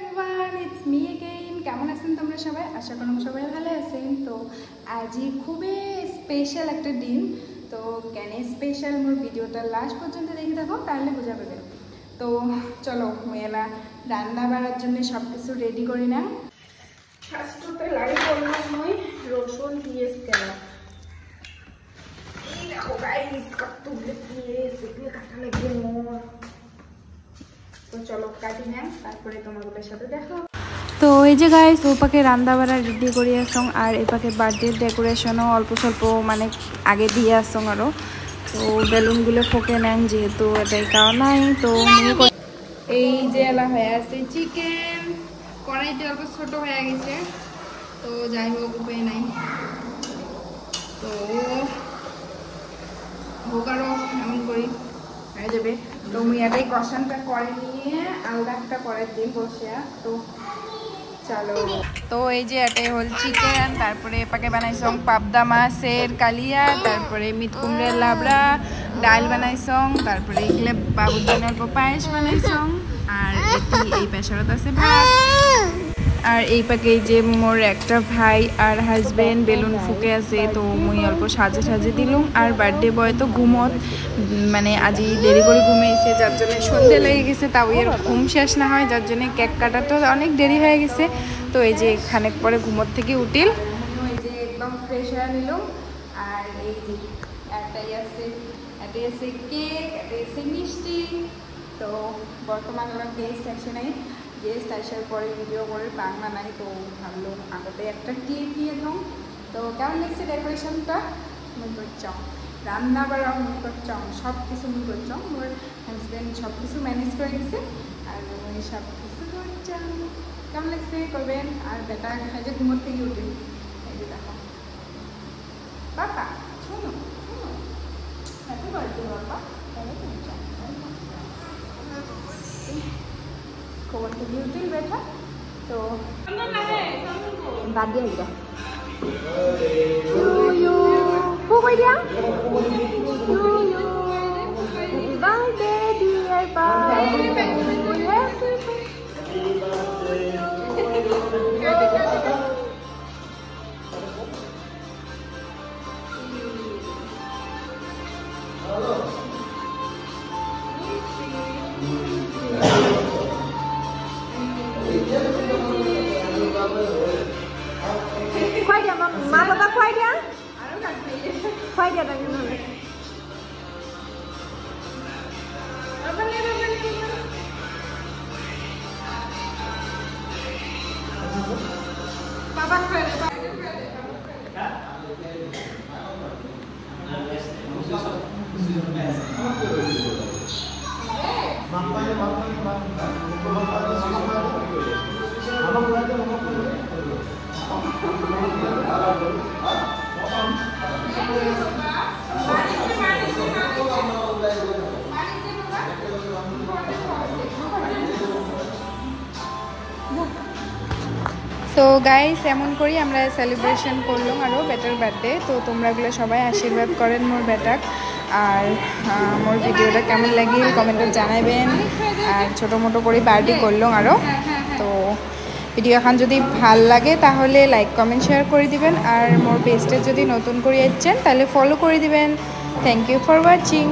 everyone, it's me again. কেমন আছেন তোমরা সবাই? আশা করি সবাই ভালো আছেন। তো আজই খুবই স্পেশাল একটা দিন। তো কেন স্পেশাল মোর ভিডিওটা লাস্ট পর্যন্ত দেখে থাকো তাহলে বোঝা যাবে। তো চলো মেলা রান্না বাড়ার জন্য সব কিছু রেডি করি না। ফার্স্টতে লাই করলাম মই রসুন পিঁয়াজ কেনা। এই দেখো গাইস কতগুলো পিঁয়াজ এগুলো কাটা লাগবে মোর। তো চলো কাটি না তারপরে তোমাদের সাথে দেখা। তো এই যে গাইস ওপাকে রান্না বাড়া রেডি করে আসং আর এপাকে বার্থডে ডেকোরেশনও অল্প স্বল্প মানে আগে দিয়ে আসং আরও। তো বেলুনগুলো ফোকে নেন যেহেতু এটাই খাওয়া নাই। তো এই যে এলা হয়ে আছে চিকেন, কড়াইতে অল্প ছোট হয়ে গেছে। তো যাই হোক উপায় নাই, তো হোক আরও এমন করি হয়ে যাবে। তো আমি এটাই কষানটা করে নিয়ে আলাদা একটা করে দিন বসে। তো চলো, তো এই যে এটাই হল চিকেন, তারপরে এপাকে বানাইছং পাবদা মাছের কালিয়া, তারপরে মিট কুমড়ের লাবড়া ডাল বানাইছং, তারপরে এগুলো বাবুর জন্য অল্প পায়েস বানাইছং, আর এই পেশারত আছে ভাত। আর এই পাকে যে মোর একটা ভাই আর হাজবেন্ড বেলুন ফুকে আছে, তো মুই অল্প সাজে সাজে দিলুম। আর বার্থডে বয় তো ঘুমত মানে আজি দেরি করে ঘুমাইছে, যার জন্য সন্ধে লেগে গেছে, তাও এর ঘুম শেষ না হয়, যার জন্য কেক কাটাটা অনেক দেরি হয়ে গেছে। তো এই যে খানিক পরে ঘুমত থেকে উঠিল, এই যে একদম ফ্রেশ হয়ে নিলাম। আর এই যে এটাই আছে কেক, এটাই আছে মিষ্টি। তো বর্তমান আমার গেস্ট আসে নাই, গেস্ট আসার পরে ভিডিও করে বাংলা নাই, তো ভাবলাম আগতে একটা ক্লিপ নিয়ে থাম। তো কেমন লাগছে ডেকোরেশনটা? মনে করছাম রান্না বাড়া মনে করছাম সব কিছু মনে করছাম, মোর হাজব্যান্ড সব কিছু ম্যানেজ করে দিছে আর আমি সব কিছু করছাম। কেমন লাগছে করবেন। আর বেটা যে ঘুমোর থেকে উঠে এই যে দেখো বাবা শোনো শোনো হ্যাপি বার্থডে বাবা। খবর থেকে উঠিল বেটা, তো বাদ দিয়ে দিবা দিয়া বার্থডে ডিয়ার বাবা। খুৱাই দিয়া মা বাবা, খুৱাই দিয়া তাকে নহ'লে বাবাক খুৱাই দিয়া। তো গাইস এমন করি আমরা সেলিব্রেশন করলাম আরও বেটার বার্থডে। তো তোমরাগুলো সবাই আশীর্বাদ করেন মোর বেটাক। আর মোর ভিডিওটা কেমন লাগিল কমেন্টে জানাবেন। আর ছোটো মোটো করে বার্থডে করলাম আরও। তো ভিডিও এখন যদি ভাল লাগে তাহলে লাইক কমেন্ট শেয়ার করে দিবেন। আর মোর পেজটা যদি নতুন করে আসছেন তাহলে ফলো করে দিবেন। Thank you for watching.